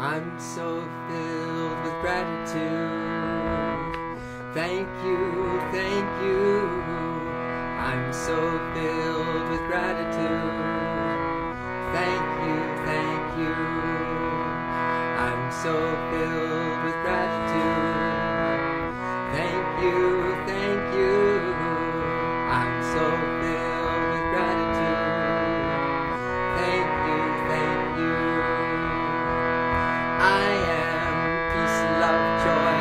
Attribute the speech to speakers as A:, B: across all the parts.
A: I'm so filled with gratitude. Thank you, thank you. I'm so filled with gratitude. Thank you, thank you. I'm so filled with gratitude. Thank you, thank you. I'm so filled with gratitude. Thank you, thank you. I am peace, love, joy,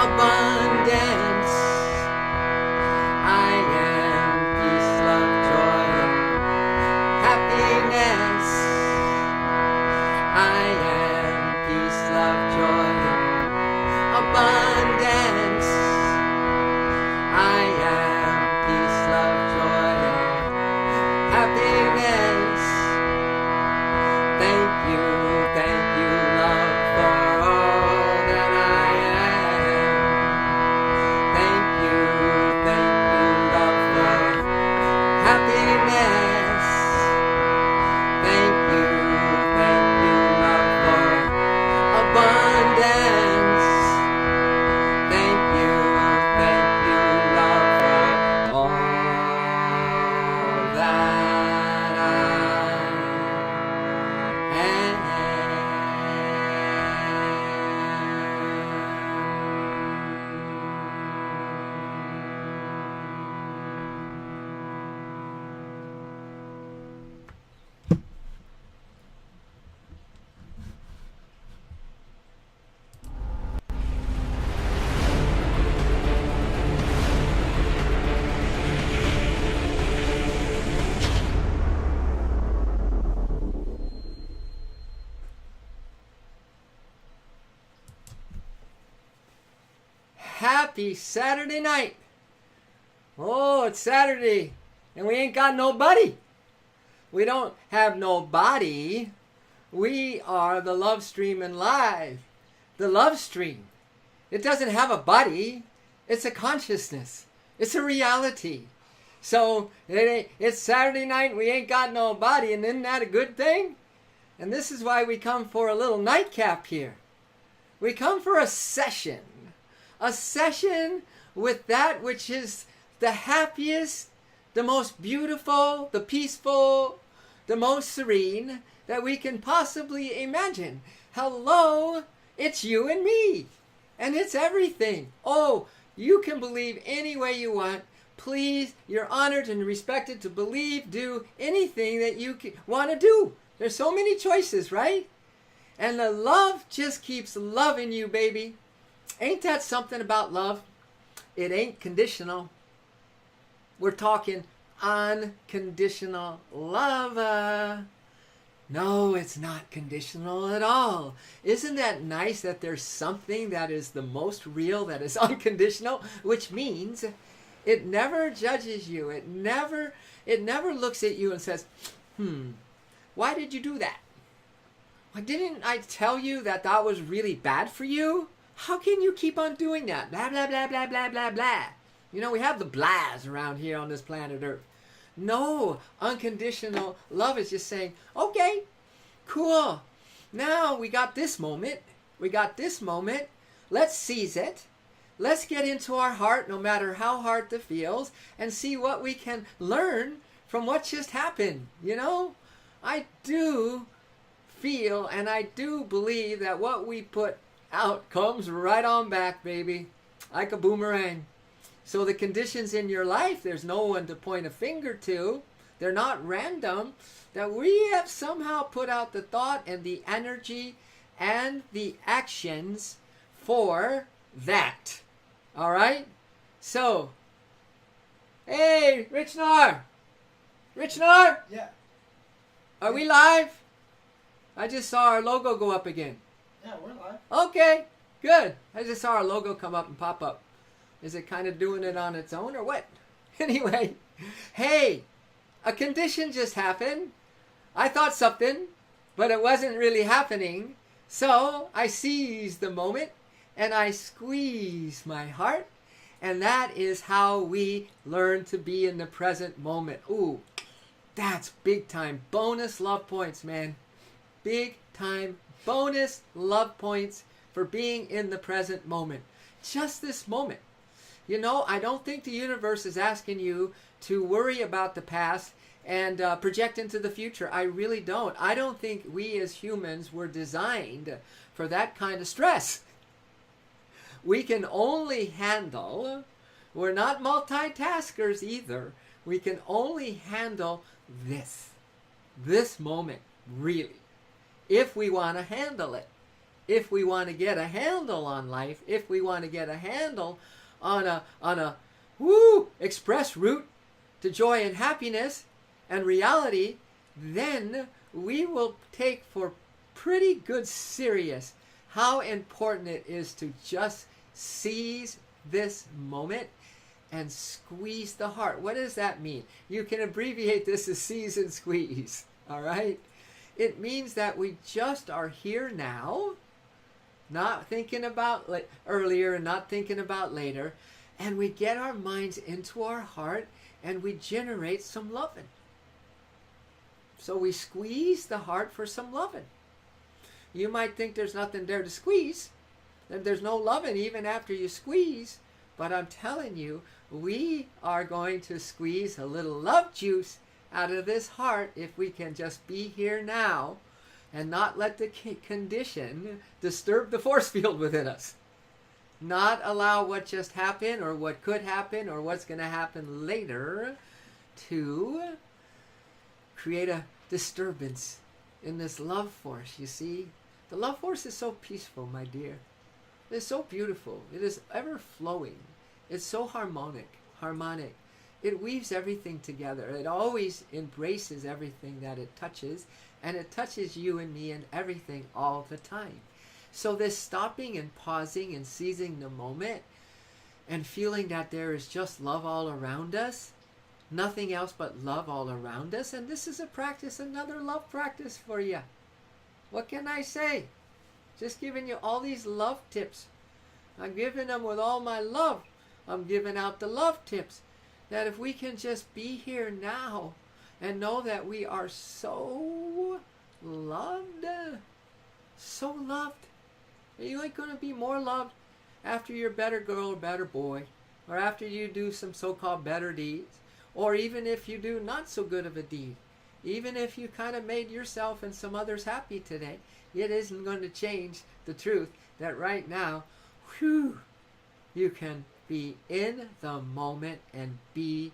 A: abundance. I am peace, love, joy, happiness. I am peace, love, joy, abundance. I am peace, love, joy, happiness. Thank you, love, for all that I am. Thank you, love, for happiness. Thank you, love, for abundance. Thank you, love, for all that I am. Happy Saturday night. Oh, it's Saturday, and we ain't got nobody. We don't have no body. We are the Love Stream and Live. The Love Stream. It doesn't have a body. It's a consciousness. It's a reality. So it's Saturday night, and we ain't got no body, and isn't that a good thing? And this is why we come for a little nightcap here. We come for a session with that which is the happiest, the most beautiful, the peaceful, the most serene that we can possibly imagine. Hello, it's you and me, and it's everything. Oh, you can believe any way you want. Please, you're honored and respected to believe, do anything that you want to do. There's so many choices, right? And the love just keeps loving you, baby. Ain't that something about love? It ain't conditional. We're talking unconditional love. No, it's not conditional at all. Isn't that nice that there's something that is the most real, that is unconditional, which means it never judges you. It never looks at you and says, why did you do that? Why didn't I tell you that that was really bad for you? How can you keep on doing that? Blah, blah, blah, blah, blah, blah, blah. You know, we have the blahs around here on this planet Earth. No, unconditional love is just saying, okay, cool. Now we got this moment. Let's seize it. Let's get into our heart, no matter how hard it feels, and see what we can learn from what just happened. You know, I do feel and I do believe that what we put out comes right on back, baby, like a boomerang. So the conditions in your life, there's no one to point a finger to. They're not random. That we have somehow put out the thought and the energy and the actions for that. All right? So, hey, Rich Nar.
B: Yeah.
A: Are we live? I just saw our logo go up again.
B: Yeah, we're live.
A: Okay, good. I just saw our logo come up and pop up. Is it kind of doing it on its own or what? Anyway, hey, a condition just happened. I thought something, but it wasn't really happening. So I seized the moment and I squeezed my heart. And that is how we learn to be in the present moment. Ooh, that's big time bonus love points, man. Big time bonus love points for being in the present moment. Just this moment. You know, I don't think the universe is asking you to worry about the past and project into the future. I really don't. I don't think we as humans were designed for that kind of stress. We can only handle, we're not multitaskers either. We can only handle this moment, really. If we want to handle it. If we want to get a handle on life, if we want to get a handle on a express route to joy and happiness and reality, then we will take for pretty good serious how important it is to just seize this moment and squeeze the heart. What does that mean? You can abbreviate this as seize and squeeze, all right? It means that we just are here now, not thinking about earlier and not thinking about later, and we get our minds into our heart and we generate some loving. So we squeeze the heart for some loving. You might think there's nothing there to squeeze, that there's no loving even after you squeeze, but I'm telling you, we are going to squeeze a little love juice out of this heart if we can just be here now and not let the condition disturb the force field within us. Not allow what just happened or what could happen or what's going to happen later to create a disturbance in this love force, you see. The love force is so peaceful, my dear. It is so beautiful. It is ever flowing. It's so harmonic. It weaves everything together. It always embraces everything that it touches, and it touches you and me and everything all the time. So this stopping and pausing and seizing the moment and feeling that there is just love all around us, nothing else but love all around us, and this is a practice, another love practice for you. What can I say? Just giving you all these love tips. I'm giving them with all my love. I'm giving out the love tips. That if we can just be here now and know that we are so loved, so loved. You ain't going to be more loved after you're a better girl or better boy, or after you do some so-called better deeds, or even if you do not so good of a deed. Even if you kind of made yourself and some others happy today, it isn't going to change the truth that right now, you can be in the moment and be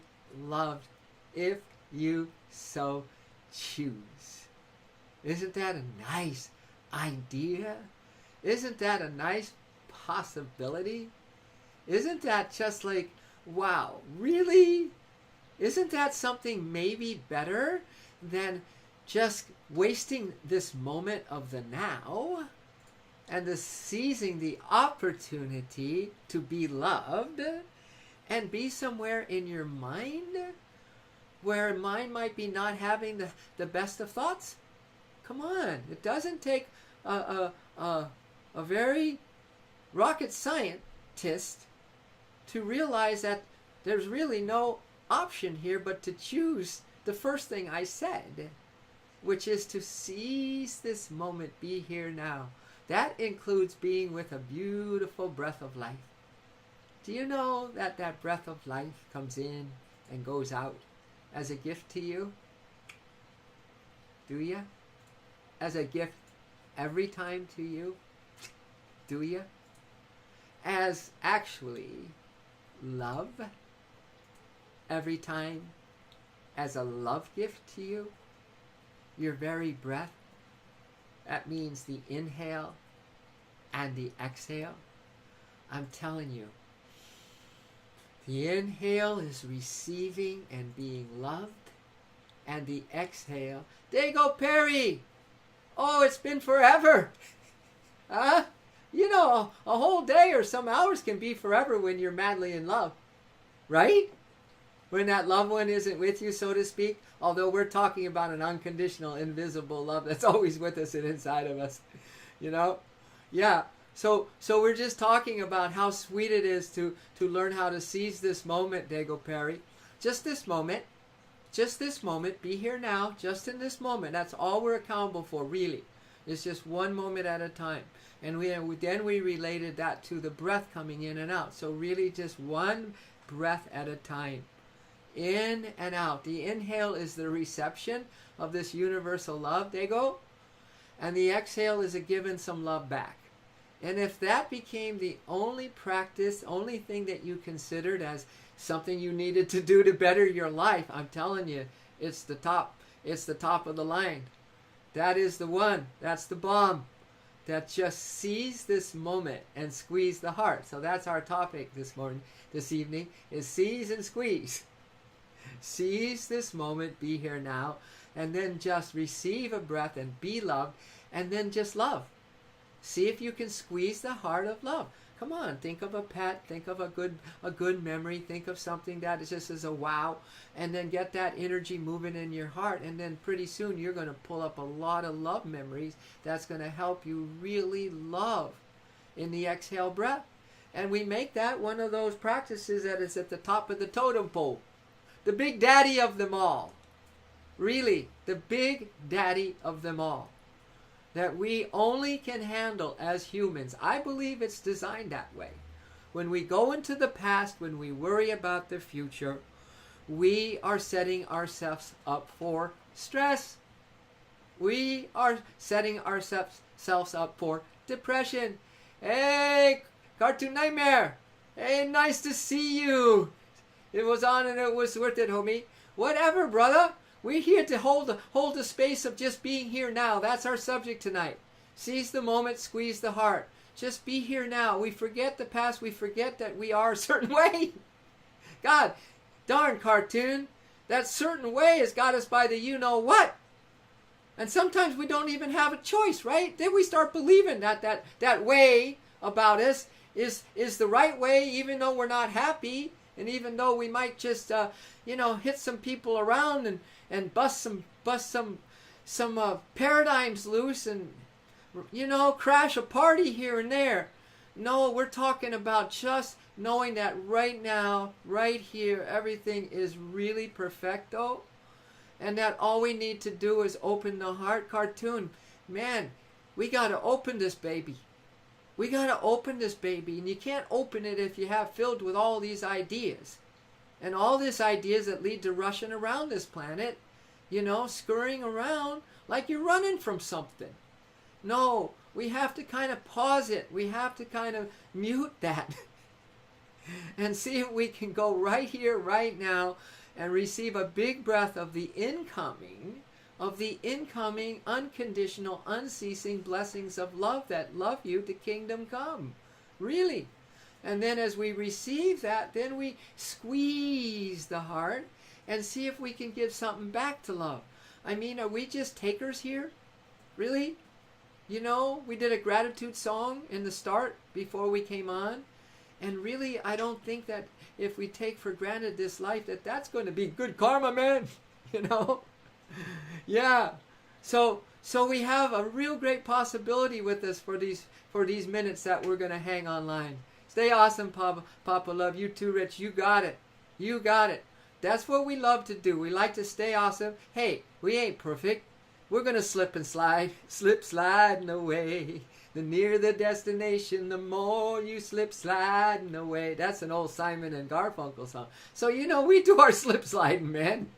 A: loved if you so choose. Isn't that a nice idea? Isn't that a nice possibility? Isn't that just like, wow, really? Isn't that something maybe better than just wasting this moment of the now and the seizing the opportunity to be loved and be somewhere in your mind where mind might be not having the best of thoughts? Come on, it doesn't take a very rocket scientist to realize that there's really no option here but to choose the first thing I said, which is to seize this moment, be here now. That includes being with a beautiful breath of life. Do you know that that breath of life comes in and goes out as a gift to you? Do you? As a gift every time to you? Do you? As actually love every time as a love gift to you? Your very breath. That means the inhale and the exhale. I'm telling you, the inhale is receiving and being loved, and the exhale, Dago Perry! Oh, it's been forever! Huh? You know, a whole day or some hours can be forever when you're madly in love. Right? When that loved one isn't with you, so to speak. Although we're talking about an unconditional, invisible love that's always with us and inside of us. You know? Yeah. So we're just talking about how sweet it is to learn how to seize this moment, Dago Perry. Just this moment. Just this moment. Be here now. Just in this moment. That's all we're accountable for, really. It's just one moment at a time. And then we related that to the breath coming in and out. So really just one breath at a time. In and out. The inhale is the reception of this universal love, Dago. And the exhale is a giving some love back. And if that became the only practice, only thing that you considered as something you needed to do to better your life, I'm telling you, it's the top. It's the top of the line. That is the one. That's the bomb. That just seize this moment and squeeze the heart. So that's our topic this evening, is seize and squeeze. Seize this moment, be here now, and then just receive a breath and be loved, and then just love. See if you can squeeze the heart of love. Come on, think of a pet, think of a good memory, think of something that is just as a wow, and then get that energy moving in your heart, and then pretty soon you're going to pull up a lot of love memories that's going to help you really love in the exhale breath. And we make that one of those practices that is at the top of the totem pole. The big daddy of them all. Really, the big daddy of them all. That we only can handle as humans. I believe it's designed that way. When we go into the past, when we worry about the future, we are setting ourselves up for stress. We are setting ourselves up for depression. Hey, Cartoon Nightmare. Hey, nice to see you. It was on and it was worth it, homie. Whatever, brother. We're here to hold the space of just being here now. That's our subject tonight. Seize the moment, squeeze the heart. Just be here now. We forget the past. We forget that we are a certain way. God, darn cartoon. That certain way has got us by the you-know-what. And sometimes we don't even have a choice, right? Then we start believing that way about us is the right way, even though we're not happy. And even though we might just, hit some people around and bust some paradigms loose and, crash a party here and there. No, we're talking about just knowing that right now, right here, everything is really perfecto. And that all we need to do is open the heart. Cartoon, man, we got to open this baby. We got to open this baby, and you can't open it if you have filled with all these ideas. And all these ideas that lead to rushing around this planet, scurrying around like you're running from something. No, we have to kind of pause it. We have to kind of mute that and see if we can go right here, right now, and receive a big breath of the incoming, unconditional, unceasing blessings of love that love you to kingdom come. Really. And then as we receive that, then we squeeze the heart and see if we can give something back to love. I mean, are we just takers here? Really? We did a gratitude song in the start before we came on. And really, I don't think that if we take for granted this life, that's going to be good karma, man. Yeah. So we have a real great possibility with us for these minutes that we're going to hang online. Stay awesome, Papa Love. You too, Rich. You got it. You got it. That's what we love to do. We like to stay awesome. Hey, we ain't perfect. We're going to slip and slide. Slip sliding away. The nearer the destination, the more you slip sliding away. That's an old Simon and Garfunkel song. So, we do our slip sliding, man.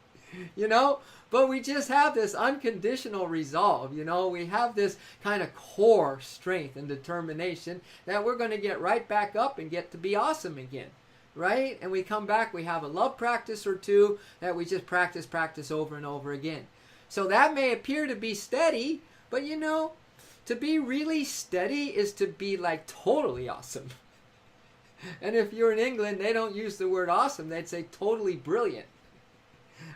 A: But we just have this unconditional resolve, we have this kind of core strength and determination that we're going to get right back up and get to be awesome again, right? And we come back, we have a love practice or two that we just practice over and over again. So that may appear to be steady, but to be really steady is to be like totally awesome. And if you're in England, they don't use the word awesome, they'd say totally brilliant.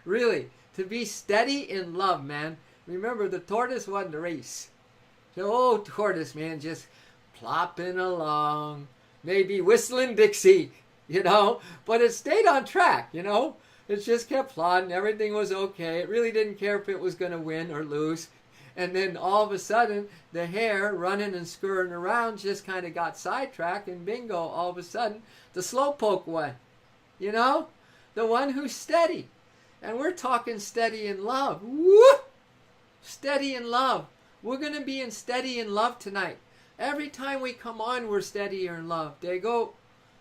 A: Really. To be steady in love, man. Remember, the tortoise won the race. The old tortoise, man, just plopping along. Maybe whistling Dixie, But it stayed on track, It just kept plodding. Everything was okay. It really didn't care if it was going to win or lose. And then all of a sudden, the hare running and scurrying around just kind of got sidetracked. And bingo, all of a sudden, the slowpoke won. The one who's steady. And we're talking steady in love. Woo! Steady in love. We're going to be in steady in love tonight. Every time we come on, we're steadier in love. There you go.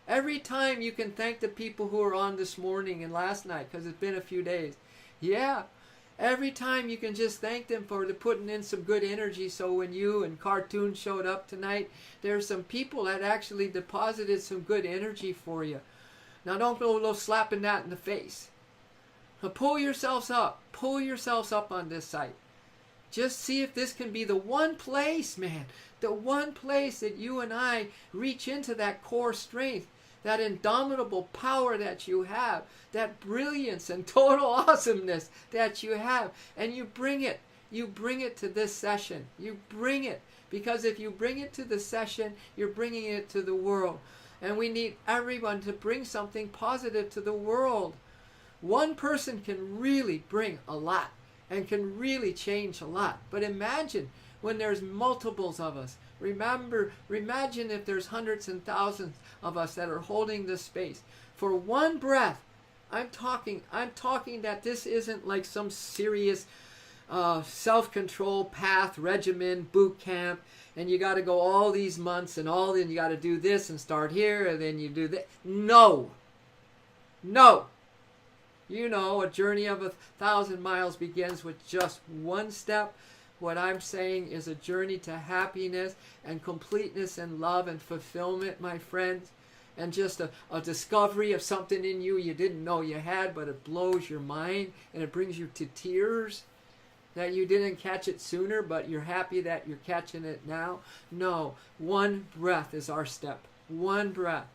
A: Every time you can thank the people who were on this morning and last night, because it's been a few days. Yeah. Every time you can just thank them for putting in some good energy. So when you and Cartoon showed up tonight, there's some people that actually deposited some good energy for you. Now don't go slapping that in the face. Now pull yourselves up. Pull yourselves up on this site. Just see if this can be the one place, man. The one place that you and I reach into that core strength. That indomitable power that you have, that brilliance and total awesomeness that you have, and you bring it to this session. You bring it, because if you bring it to the session, you're bringing it to the world. And we need everyone to bring something positive to the world. One person can really bring a lot and can really change a lot. But imagine when there's multiples of us. Imagine if there's hundreds and thousands of us that are holding this space. For one breath, I'm talking that this isn't like some serious self-control path, regimen, boot camp, and you got to go all these months and then you got to do this and start here and then you do that. No. You know, a journey of 1,000 miles begins with just one step. What I'm saying is a journey to happiness and completeness and love and fulfillment, my friends. And just a discovery of something in you didn't know you had, but it blows your mind and it brings you to tears that you didn't catch it sooner, but you're happy that you're catching it now. No, one breath is our step. One breath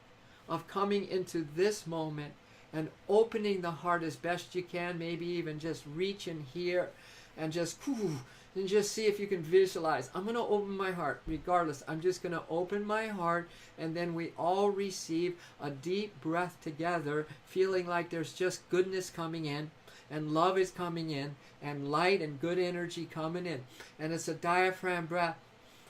A: of coming into this moment and opening the heart as best you can, maybe even just reach in here and just see if you can visualize. I'm going to open my heart regardless. I'm just going to open my heart, and then we all receive a deep breath together, feeling like there's just goodness coming in, and love is coming in, and light and good energy coming in. And it's a diaphragm breath.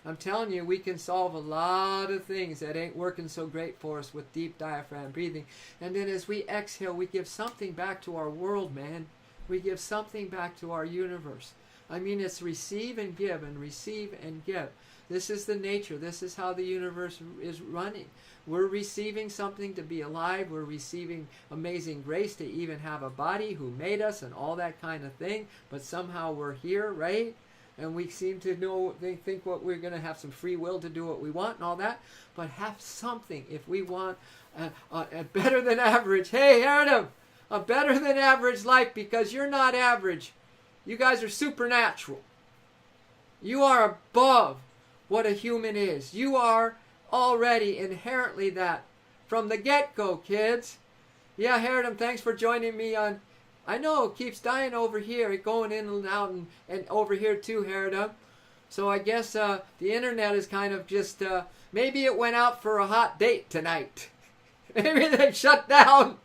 A: I'm telling you, we can solve a lot of things that ain't working so great for us with deep diaphragm breathing. And then as we exhale, we give something back to our world, man. We give something back to our universe. I mean, it's receive and give and receive and give. This is the nature. This is how the universe is running. We're receiving something to be alive. We're receiving amazing grace to even have a body, who made us and all that kind of thing. But somehow we're here, right? And we seem to know, they think what we're going to have some free will to do what we want and all that. But have something if we want a better than average. Hey, Adam, a better than average life, because you're not average. You guys are supernatural. You are above what a human is. You are already inherently that from the get-go, kids. Yeah, Haredom, thanks for joining me on. I know it keeps dying over here, going in and out and over here too, Haredom. So I guess the internet is kind of just, maybe it went out for a hot date tonight. Maybe they shut down.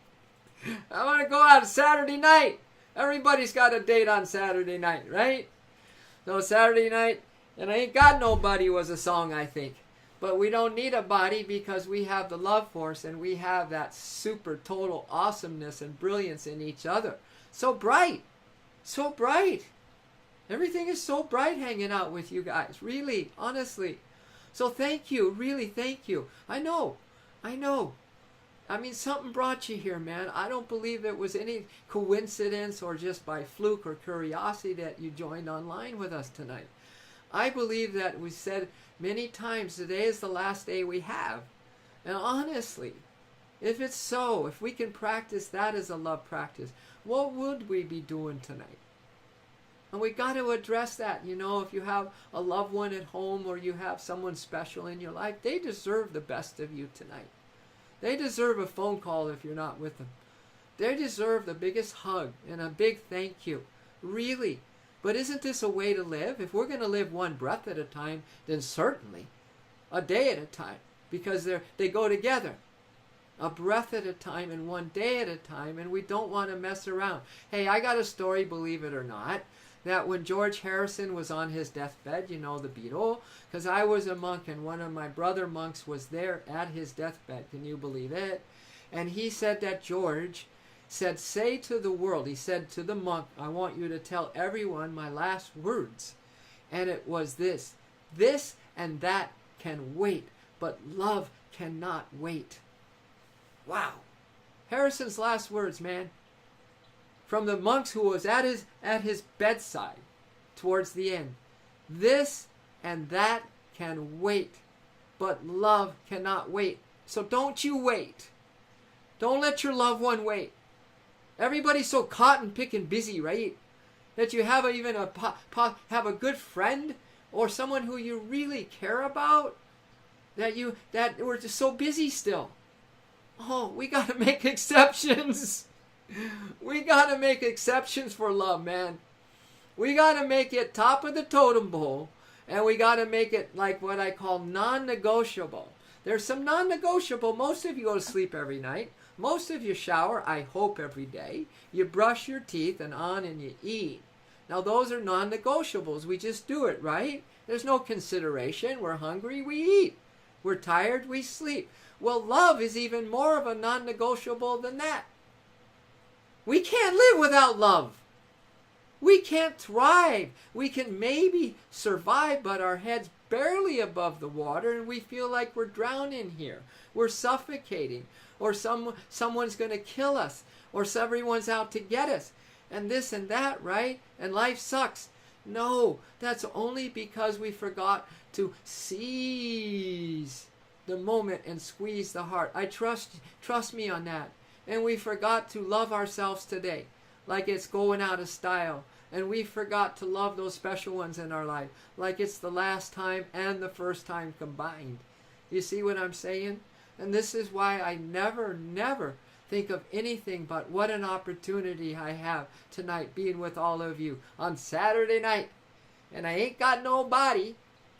A: I want to go out Saturday night. Everybody's got a date on Saturday night, right? So Saturday night, and I Ain't Got Nobody was a song, I think. But we don't need a body because we have the love force and we have that super total awesomeness and brilliance in each other. So bright. So bright. Everything is so bright hanging out with you guys. Really, honestly. So thank you. Really, thank you. I know. I mean, something brought you here, man. I don't believe it was any coincidence or just by fluke or curiosity that you joined online with us tonight. I believe that we said many times today is the last day we have. And honestly, if it's so, if we can practice that as a love practice, what would we be doing tonight? And we got to address that. You know, if you have a loved one at home or you have someone special in your life, they deserve the best of you tonight. They deserve a phone call if you're not with them. They deserve the biggest hug and a big thank you. Really. But isn't this a way to live? If we're going to live one breath at a time, then certainly a day at a time, because they go together. A breath at a time and one day at a time, and we don't want to mess around. Hey, I got a story, believe it or not, that when George Harrison was on his deathbed, you know, the Beatle, because I was a monk and one of my brother monks was there at his deathbed. Can you believe it? And he said that George said, say to the world, he said to the monk, I want you to tell everyone my last words. And it was this. This and that can wait, but love cannot wait. Wow. Harrison's last words, man. From the monks who was at his bedside towards the end. This and that can wait, but love cannot wait. So don't you wait. Don't let your loved one wait. Everybody's so cotton picking busy, right? That you have have a good friend or someone who you really care about that we're just so busy still. Oh, we got to make exceptions. We got to make exceptions for love, man. We got to make it top of the totem pole, and we got to make it like what I call non-negotiable. There's some non-negotiable. Most of you go to sleep every night. Most of you shower, I hope, every day. You brush your teeth and you eat. Now, those are non-negotiables. We just do it, right? There's no consideration. We're hungry, we eat. We're tired, we sleep. Well, love is even more of a non-negotiable than that. We can't live without love. We can't thrive. We can maybe survive, but our head's barely above the water, and we feel like we're drowning here. We're suffocating, or someone's going to kill us, or everyone's out to get us, and this and that, right? And life sucks. No, that's only because we forgot to seize the moment and squeeze the heart. I trust me on that. And we forgot to love ourselves today, like it's going out of style. And we forgot to love those special ones in our life, like it's the last time and the first time combined. You see what I'm saying? And this is why I never think of anything but what an opportunity I have tonight being with all of you on Saturday night. And I ain't got nobody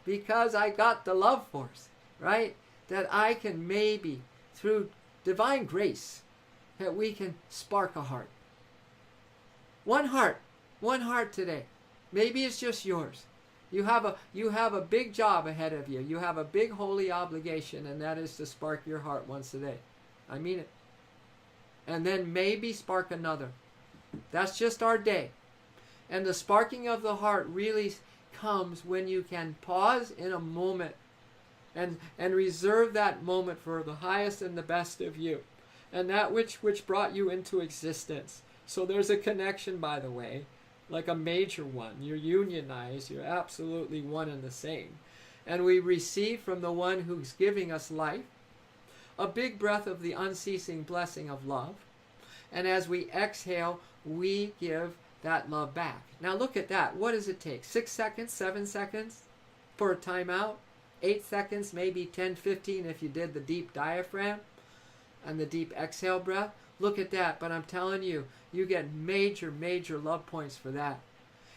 A: because I got the love force, right? That I can maybe, through divine grace, that we can spark a heart. One heart today. Maybe it's just yours. You have a big job ahead of you. You have a big holy obligation, and that is to spark your heart once a day. I mean it. And then maybe spark another. That's just our day. And the sparking of the heart really comes when you can pause in a moment and reserve that moment for the highest and the best of you, and that which brought you into existence. So there's a connection, by the way, like a major one. You're unionized. You're absolutely one and the same. And we receive from the one who's giving us life a big breath of the unceasing blessing of love. And as we exhale, we give that love back. Now look at that. What does it take? 6 seconds, 7 seconds for a timeout? 8 seconds, maybe 10, 15 if you did the deep diaphragm and the deep exhale breath. Look at that. But I'm telling you, you get major love points for that.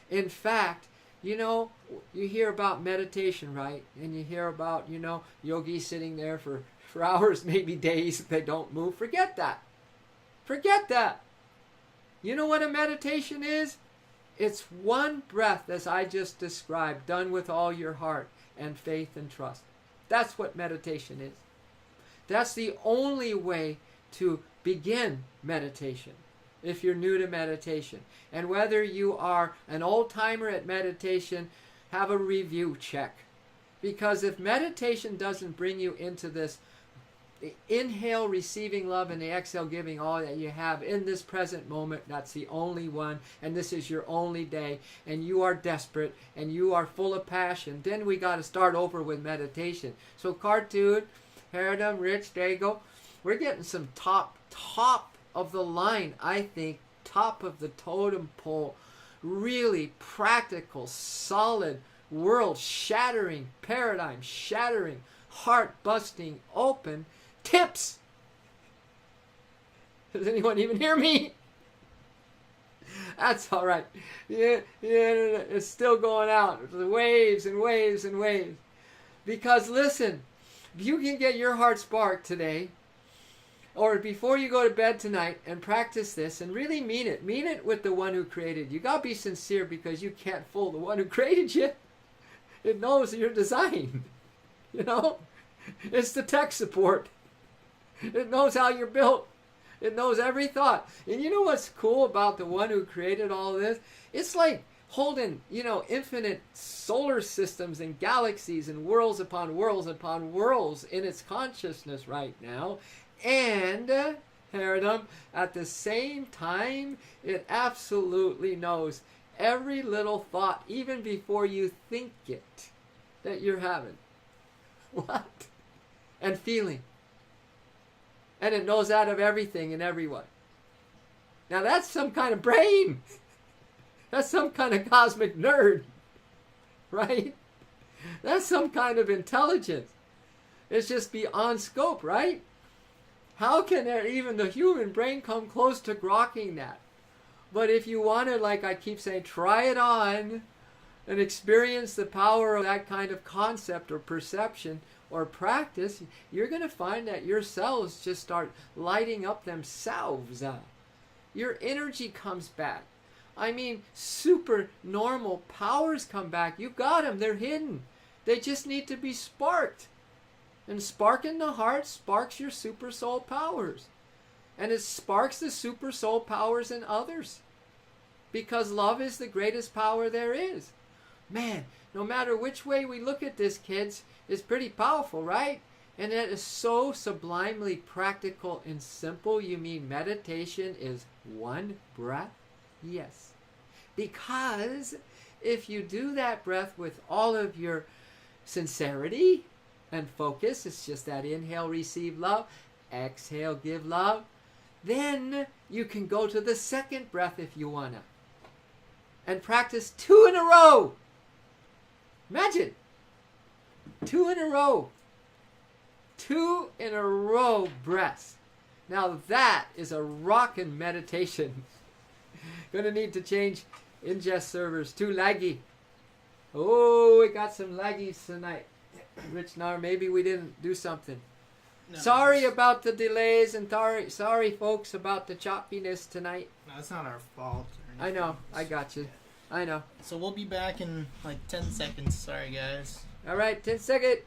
A: In fact, you hear about meditation, right? And you hear about, yogis sitting there for hours, maybe days, they don't move. Forget that. Forget that. You know what a meditation is? It's one breath, as I just described, done with all your heart and faith and trust. That's what meditation is. That's the only way to begin meditation if you're new to meditation. And whether you are an old-timer at meditation, have a review check. Because if meditation doesn't bring you into this, the inhale receiving love and the exhale giving all that you have in this present moment, that's the only one, and this is your only day, and you are desperate and you are full of passion, then we got to start over with meditation. So Cartoon, Haradam, Rich, there you go. We're getting some top of the line, I think, top of the totem pole, really practical, solid, world-shattering, paradigm-shattering, heart-busting, open tips. Does anyone even hear me? That's all right. Yeah, it's still going out. The waves and waves and waves. Because listen, if you can get your heart sparked today, or before you go to bed tonight, and practice this and really mean it with the one who created you. You got to be sincere, because you can't fool the one who created you. It knows your design. It's the tech support. It knows how you're built. It knows every thought. And you know what's cool about the one who created all this? It's like holding, infinite solar systems and galaxies and worlds upon worlds upon worlds in its consciousness right now. And, at the same time, it absolutely knows every little thought, even before you think it, that you're having. What? And feeling. And it knows out of everything and everyone. Now that's some kind of brain. That's some kind of cosmic nerd. Right? That's some kind of intelligence. It's just beyond scope, right? How can even the human brain come close to grokking that? But if you want to, like I keep saying, try it on and experience the power of that kind of concept or perception or practice, you're going to find that your cells just start lighting up themselves. Your energy comes back. I mean, super normal powers come back. You got them. They're hidden. They just need to be sparked. And sparking the heart sparks your super soul powers. And it sparks the super soul powers in others. Because love is the greatest power there is. Man, no matter which way we look at this, kids, it's pretty powerful, right? And it is so sublimely practical and simple. You mean meditation is one breath? Yes. Because if you do that breath with all of your sincerity and focus, it's just that inhale, receive love, exhale, give love, then you can go to the second breath if you want to. And practice 2 in a row. Imagine. 2 in a row. 2 in a row breaths. Now that is a rockin' meditation. Gonna need to change ingest servers. Too laggy. Oh, we got some laggies tonight. Rich Nar, maybe we didn't do something. No, sorry about the delays and sorry folks about the choppiness tonight.
C: No, it's not our fault.
A: I know. I got you. I know.
C: So we'll be back in like 10 seconds. Sorry, guys.
A: All right, 10 seconds.